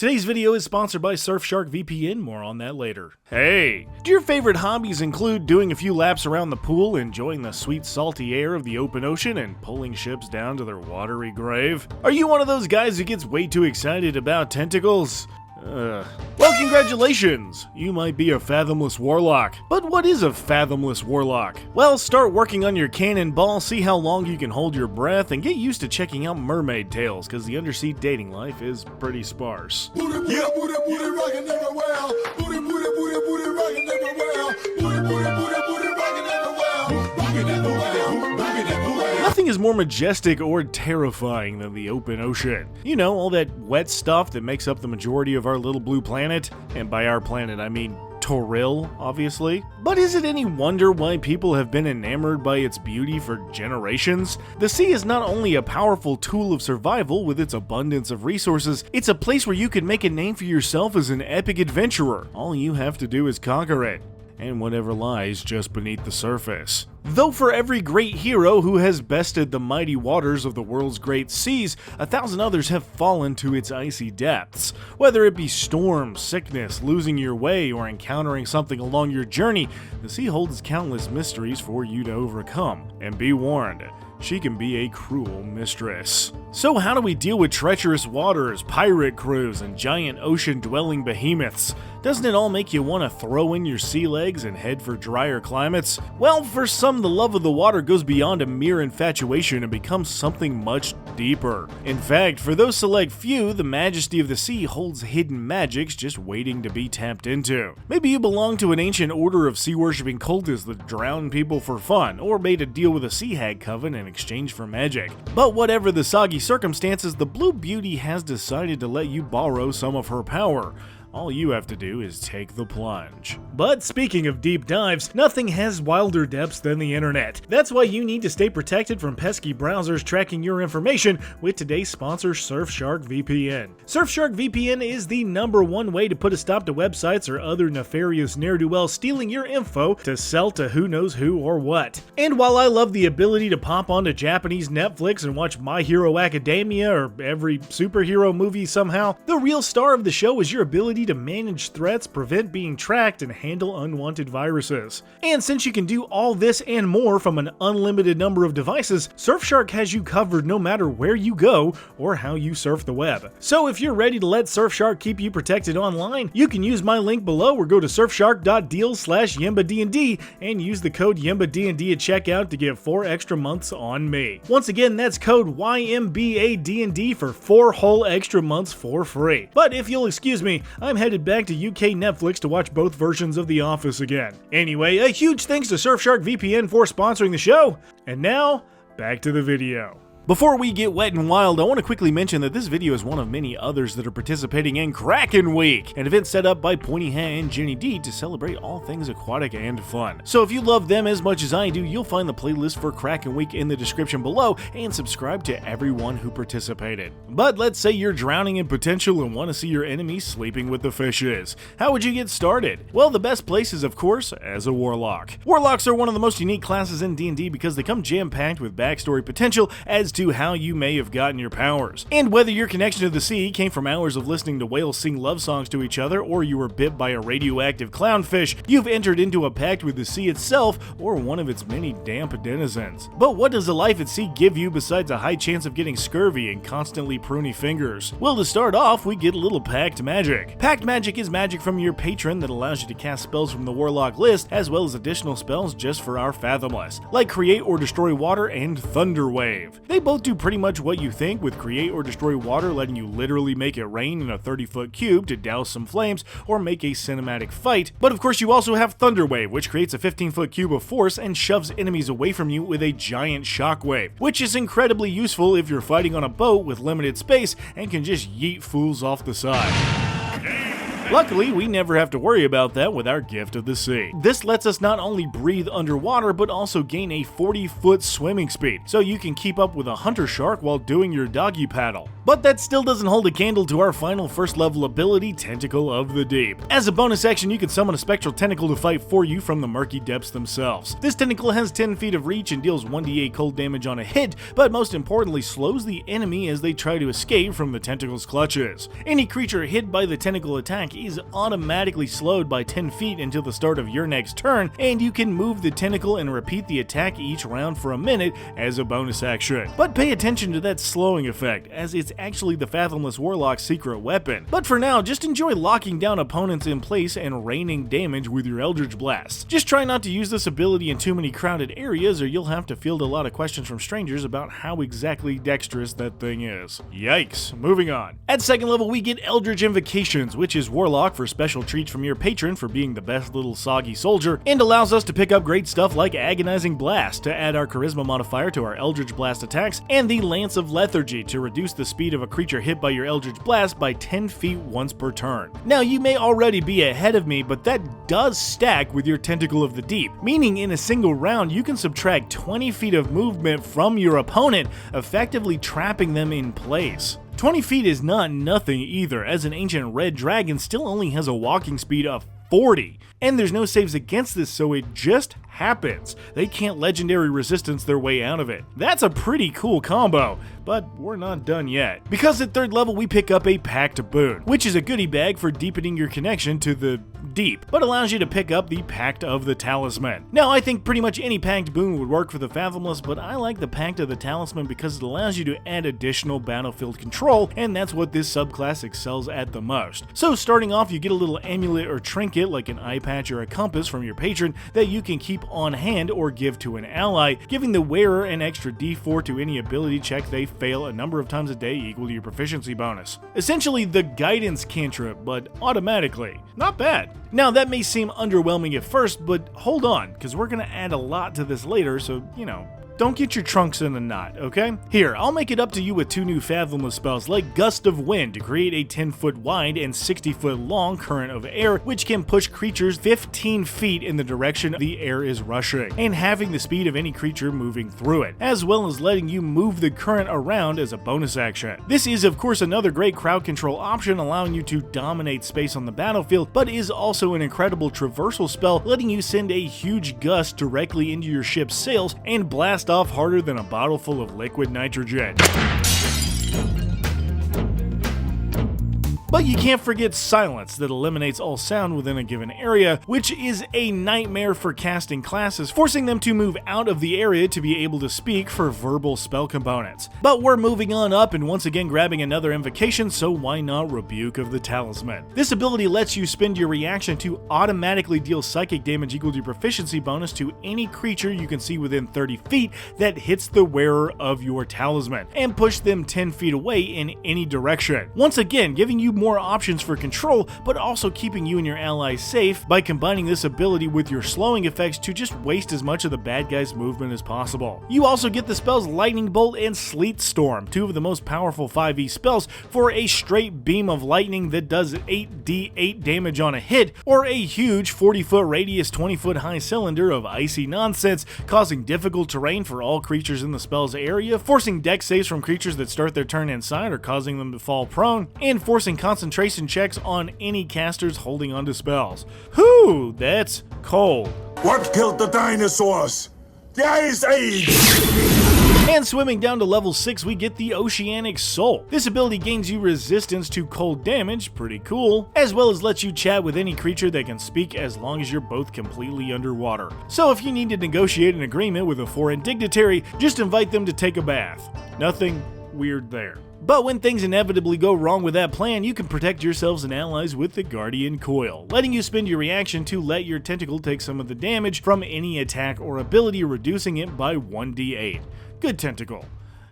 Today's video is sponsored by Surfshark VPN, more on that later. Hey! Do your favorite hobbies include doing a few laps around the pool, enjoying the sweet salty air of the open ocean, and pulling ships down to their watery grave? Are you one of those guys who gets way too excited about tentacles? Well, congratulations! You might be a Fathomless Warlock. But what is a Fathomless Warlock? Well, start working on your cannonball, see how long you can hold your breath, and get used to checking out mermaid tales, because the undersea dating life is pretty sparse. Nothing is more majestic or terrifying than the open ocean. You know, all that wet stuff that makes up the majority of our little blue planet. And by our planet, I mean Toril, obviously. But is it any wonder why people have been enamored by its beauty for generations? The sea is not only a powerful tool of survival with its abundance of resources, it's a place where you can make a name for yourself as an epic adventurer. All you have to do is conquer it, and whatever lies just beneath the surface. Though for every great hero who has bested the mighty waters of the world's great seas, 1,000 others have fallen to its icy depths. Whether it be storm, sickness, losing your way, or encountering something along your journey, the sea holds countless mysteries for you to overcome. And be warned, she can be a cruel mistress. So how do we deal with treacherous waters, pirate crews, and giant ocean-dwelling behemoths? Doesn't it all make you want to throw in your sea legs and head for drier climates? Well, for some, the love of the water goes beyond a mere infatuation and becomes something much deeper. In fact, for those select few, the majesty of the sea holds hidden magics just waiting to be tapped into. Maybe you belong to an ancient order of sea-worshipping cultists that drown people for fun, or made a deal with a sea hag coven in exchange for magic. But whatever the soggy circumstances, the Blue Beauty has decided to let you borrow some of her power. All you have to do is take the plunge. But speaking of deep dives, nothing has wilder depths than the internet. That's why you need to stay protected from pesky browsers tracking your information with today's sponsor, Surfshark VPN. Surfshark VPN is the #1 way to put a stop to websites or other nefarious ne'er-do-wells stealing your info to sell to who knows who or what. And while I love the ability to pop onto Japanese Netflix and watch My Hero Academia or every superhero movie somehow, the real star of the show is your ability to manage threats, prevent being tracked, and handle unwanted viruses. And since you can do all this and more from an unlimited number of devices, Surfshark has you covered no matter where you go or how you surf the web. So if you're ready to let Surfshark keep you protected online, you can use my link below or go to surfshark.deal/YembaDND and use the code YembaDND at checkout to get 4 extra months on me. Once again, that's code YembaDND for 4 whole extra months for free. But if you'll excuse me, I'm headed back to UK Netflix to watch both versions of The Office again. Anyway, a huge thanks to Surfshark VPN for sponsoring the show, and now, back to the video. Before we get wet and wild, I want to quickly mention that this video is one of many others that are participating in Kraken Week, an event set up by Pointy Hat and Jenny D to celebrate all things aquatic and fun. So if you love them as much as I do, you'll find the playlist for Kraken Week in the description below, and subscribe to everyone who participated. But let's say you're drowning in potential and want to see your enemies sleeping with the fishes. How would you get started? Well, the best place is, of course, as a Warlock. Warlocks are one of the most unique classes in D&D because they come jam-packed with backstory potential as to how you may have gotten your powers. And whether your connection to the sea came from hours of listening to whales sing love songs to each other, or you were bit by a radioactive clownfish, you've entered into a pact with the sea itself or one of its many damp denizens. But what does a life at sea give you besides a high chance of getting scurvy and constantly pruny fingers? Well, to start off, we get a little pact magic. Pact magic is magic from your patron that allows you to cast spells from the Warlock list, as well as additional spells just for our Fathomless, like Create or Destroy Water and Thunder Wave. They both do pretty much what you think, with Create or Destroy Water letting you literally make it rain in a 30-foot cube to douse some flames or make a cinematic fight. But of course you also have Thunder Wave, which creates a 15-foot cube of force and shoves enemies away from you with a giant shockwave, which is incredibly useful if you're fighting on a boat with limited space and can just yeet fools off the side. Luckily, we never have to worry about that with our Gift of the Sea. This lets us not only breathe underwater, but also gain a 40-foot swimming speed, so you can keep up with a hunter shark while doing your doggy paddle. But that still doesn't hold a candle to our final first level ability, Tentacle of the Deep. As a bonus action, you can summon a spectral tentacle to fight for you from the murky depths themselves. This tentacle has 10 feet of reach and deals 1d8 cold damage on a hit, but most importantly slows the enemy as they try to escape from the tentacle's clutches. Any creature hit by the tentacle attack is automatically slowed by 10 feet until the start of your next turn, and you can move the tentacle and repeat the attack each round for a minute as a bonus action. But pay attention to that slowing effect, as it's actually the Fathomless Warlock's secret weapon. But for now, just enjoy locking down opponents in place and raining damage with your Eldritch Blast. Just try not to use this ability in too many crowded areas or you'll have to field a lot of questions from strangers about how exactly dexterous that thing is. Yikes. Moving on. At second level, we get Eldritch Invocations, which is Warlock for special treats from your patron for being the best little soggy soldier, and allows us to pick up great stuff like Agonizing Blast to add our Charisma modifier to our Eldritch Blast attacks, and the Lance of Lethargy to reduce the speed of a creature hit by your Eldritch Blast by 10 feet once per turn. Now, you may already be ahead of me, but that does stack with your Tentacle of the Deep, meaning in a single round you can subtract 20 feet of movement from your opponent, effectively trapping them in place. 20 feet is not nothing either, as an ancient red dragon still only has a walking speed of 40. And there's no saves against this, so it just happens. They can't legendary resistance their way out of it. That's a pretty cool combo, but we're not done yet. Because at third level we pick up a Pact Boon, which is a goodie bag for deepening your connection to the deep, but allows you to pick up the Pact of the Talisman. Now, I think pretty much any Pact Boon would work for the Fathomless, but I like the Pact of the Talisman because it allows you to add additional battlefield control, and that's what this subclass excels at the most. So starting off, you get a little amulet or trinket like an eye patch or a compass from your patron that you can keep on hand or give to an ally, giving the wearer an extra d4 to any ability check they fail a number of times a day equal to your proficiency bonus. Essentially the guidance cantrip, but automatically. Not bad. Now that may seem underwhelming at first, but hold on, because we're going to add a lot to this later, so, don't get your trunks in a knot, okay? Here, I'll make it up to you with two new Fathomless spells like Gust of Wind to create a 10-foot wide and 60-foot long current of air, which can push creatures 15 feet in the direction the air is rushing, and having the speed of any creature moving through it, as well as letting you move the current around as a bonus action. This is, of course, another great crowd control option, allowing you to dominate space on the battlefield, but is also an incredible traversal spell, letting you send a huge gust directly into your ship's sails and blast off harder than a bottle full of liquid nitrogen. But you can't forget Silence that eliminates all sound within a given area, which is a nightmare for casting classes, forcing them to move out of the area to be able to speak for verbal spell components. But we're moving on up and once again grabbing another invocation, so why not Rebuke of the Talisman? This ability lets you spend your reaction to automatically deal psychic damage equal to your proficiency bonus to any creature you can see within 30 feet that hits the wearer of your talisman, and push them 10 feet away in any direction. Once again, giving you more options for control, but also keeping you and your allies safe by combining this ability with your slowing effects to just waste as much of the bad guy's movement as possible. You also get the spells Lightning Bolt and Sleet Storm, two of the most powerful 5e spells for a straight beam of lightning that does 8d8 damage on a hit, or a huge 40-foot radius 20-foot high cylinder of icy nonsense, causing difficult terrain for all creatures in the spell's area, forcing dex saves from creatures that start their turn inside or causing them to fall prone, and forcing concentration checks on any casters holding onto spells. Whew, that's cold. What killed the dinosaurs? The Ice Age! And swimming down to level 6, we get the Oceanic Soul. This ability gains you resistance to cold damage, pretty cool, as well as lets you chat with any creature that can speak as long as you're both completely underwater. So if you need to negotiate an agreement with a foreign dignitary, just invite them to take a bath. Nothing weird there. But when things inevitably go wrong with that plan, you can protect yourselves and allies with the Guardian Coil, letting you spend your reaction to let your tentacle take some of the damage from any attack or ability, reducing it by 1d8. Good tentacle.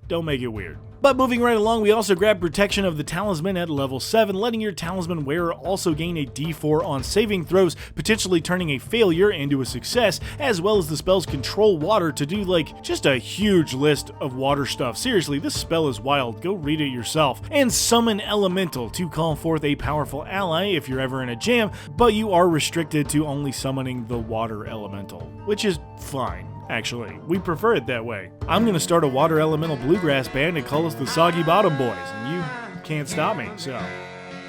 Don't make it weird. But moving right along, we also grab Protection of the Talisman at level 7, letting your talisman wearer also gain a d4 on saving throws, potentially turning a failure into a success, as well as the spell's Control Water to do just a huge list of water stuff. Seriously, this spell is wild, go read it yourself. And Summon Elemental to call forth a powerful ally if you're ever in a jam, but you are restricted to only summoning the water elemental, which is fine. actually. We prefer it that way. I'm gonna start a water elemental bluegrass band and call us the Soggy Bottom Boys, and you can't stop me, so.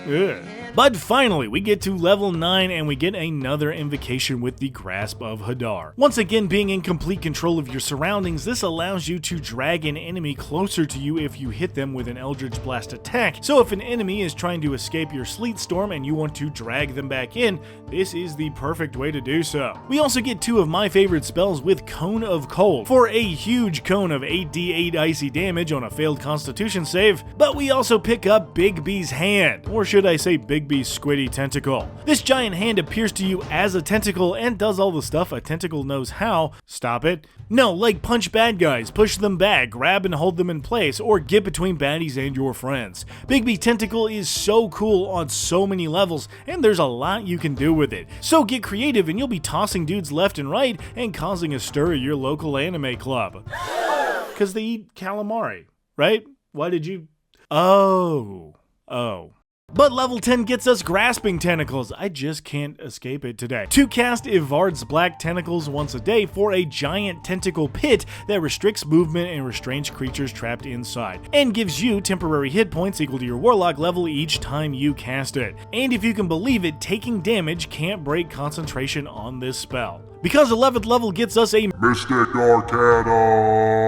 Ugh. But finally, we get to level 9 and we get another invocation with the Grasp of Hadar. Once again, being in complete control of your surroundings, this allows you to drag an enemy closer to you if you hit them with an Eldritch Blast attack. So if an enemy is trying to escape your Sleet Storm and you want to drag them back in, this is the perfect way to do so. We also get 2 of my favorite spells with Cone of Cold for a huge cone of 8d8 icy damage on a failed Constitution save, but we also pick up Big B's Hand, or should I say Big B's Squiddy Tentacle. This giant hand appears to you as a tentacle and does all the stuff a tentacle knows how. Stop it. No, like punch bad guys, push them back, grab and hold them in place, or get between baddies and your friends. Big B Tentacle is so cool on so many levels, and there's a lot you can do with it. So get creative and you'll be tossing dudes left and right and causing a stir at your local anime club. Cause they eat calamari, right? Why did you? Oh. But level 10 gets us Grasping Tentacles. I just can't escape it today. To cast Ivard's Black Tentacles once a day for a giant tentacle pit that restricts movement and restrains creatures trapped inside, and gives you temporary hit points equal to your Warlock level each time you cast it. And if you can believe it, taking damage can't break concentration on this spell. Because 11th level gets us a Mystic Arcana,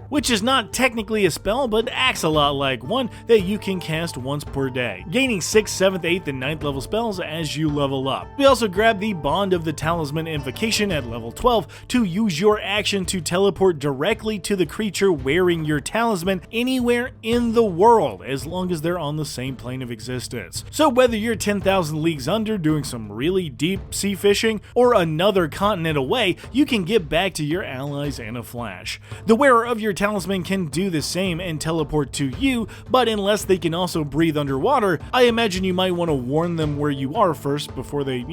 which is not technically a spell, but acts a lot like one that you can cast once per day, gaining 6th, 7th, 8th, and 9th level spells as you level up. We also grab the Bond of the Talisman invocation at level 12 to use your action to teleport directly to the creature wearing your talisman anywhere in the world, as long as they're on the same plane of existence. So whether you're 10,000 leagues under doing some really deep sea fishing, or another continent away, you can get back to your allies in a flash. The wearer of your talisman can do the same and teleport to you, but unless they can also breathe underwater, I imagine you might want to warn them where you are first before they,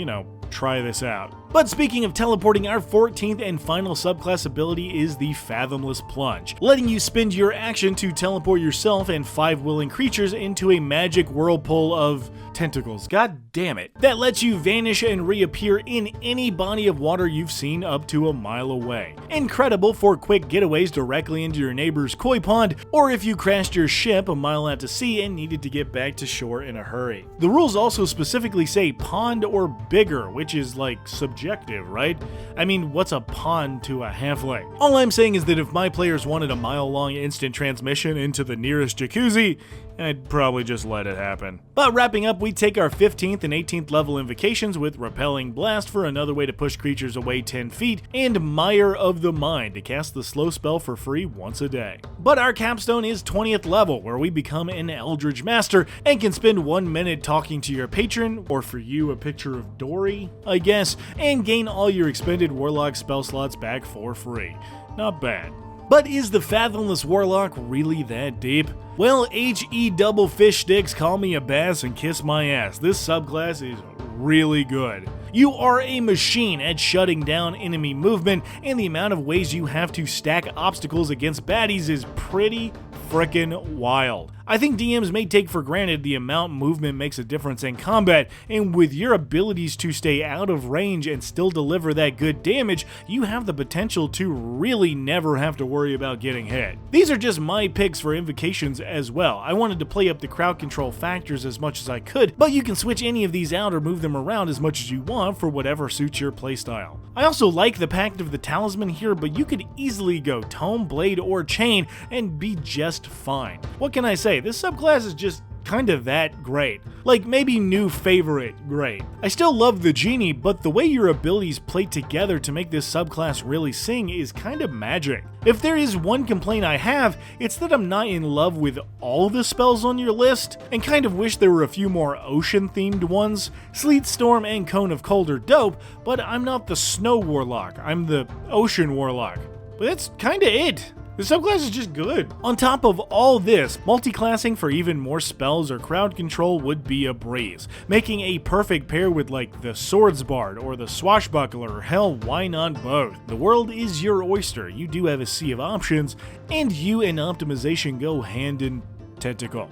try this out. But speaking of teleporting, our 14th and final subclass ability is the Fathomless Plunge, letting you spend your action to teleport yourself and 5 willing creatures into a magic whirlpool of tentacles. God damn it. That lets you vanish and reappear in any body of water you've seen up to a mile away. Incredible for quick getaways directly into your neighbor's koi pond, or if you crashed your ship a mile out to sea and needed to get back to shore in a hurry. The rules also specifically say pond or bigger, which is like subjective, right? I mean, what's a pond to a halfling? All I'm saying is that if my players wanted a mile-long instant transmission into the nearest jacuzzi, I'd probably just let it happen. But wrapping up, we take our 15th and 18th level invocations with Repelling Blast for another way to push creatures away 10 feet, and Mire of the Mind to cast the slow spell for free once a day. But our capstone is 20th level, where we become an Eldritch Master and can spend 1 minute talking to your patron, or for you a picture of Dory, I guess, and gain all your expended Warlock spell slots back for free. Not bad. But is the Fathomless Warlock really that deep? Well, HE double fish sticks, call me a bass and kiss my ass. This subclass is really good. You are a machine at shutting down enemy movement, and the amount of ways you have to stack obstacles against baddies is pretty frickin' wild. I think DMs may take for granted the amount movement makes a difference in combat, and with your abilities to stay out of range and still deliver that good damage, you have the potential to really never have to worry about getting hit. These are just my picks for invocations as well. I wanted to play up the crowd control factors as much as I could, but you can switch any of these out or move them around as much as you want for whatever suits your playstyle. I also like the Pact of the Talisman here, but you could easily go Tome, Blade, or Chain and be just fine. What can I say? This subclass is just kind of that great. Like, maybe new favorite great. I still love the Genie, but the way your abilities play together to make this subclass really sing is kind of magic. If there is one complaint I have, it's that I'm not in love with all the spells on your list, and kind of wish there were a few more ocean-themed ones. Sleet Storm and Cone of Cold are dope, but I'm not the Snow Warlock, I'm the Ocean Warlock. But that's kinda it. The subclass is just good. On top of all this, multiclassing for even more spells or crowd control would be a breeze, making a perfect pair with like the Swords Bard or the Swashbuckler, or hell, why not both? The world is your oyster, you do have a sea of options, and you and optimization go hand in tentacle.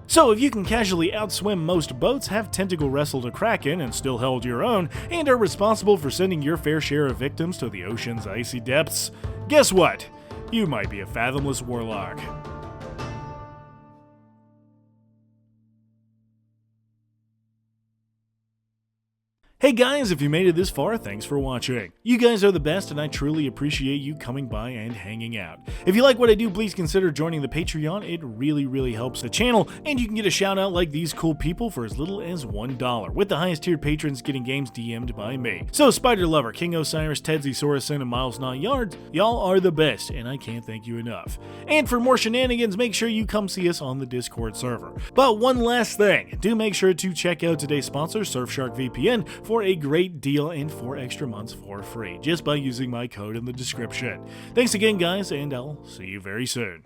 So if you can casually outswim most boats, have tentacle wrestled a kraken and still held your own, and are responsible for sending your fair share of victims to the ocean's icy depths, guess what? You might be a Fathomless Warlock. Hey guys, if you made it this far, thanks for watching. You guys are the best and I truly appreciate you coming by and hanging out. If you like what I do, please consider joining the Patreon. It really helps the channel, and you can get a shout out like these cool people for as little as $1, with the highest tiered patrons getting games DM'd by me. So Spider Lover, King Osiris, Tedsy Sorrison, and Miles Not Yards, y'all are the best, and I can't thank you enough. And for more shenanigans, make sure you come see us on the Discord server. But one last thing, do make sure to check out today's sponsor, Surfshark VPN, for a great deal and 4 extra months for free, just by using my code in the description. Thanks again guys, and I'll see you very soon.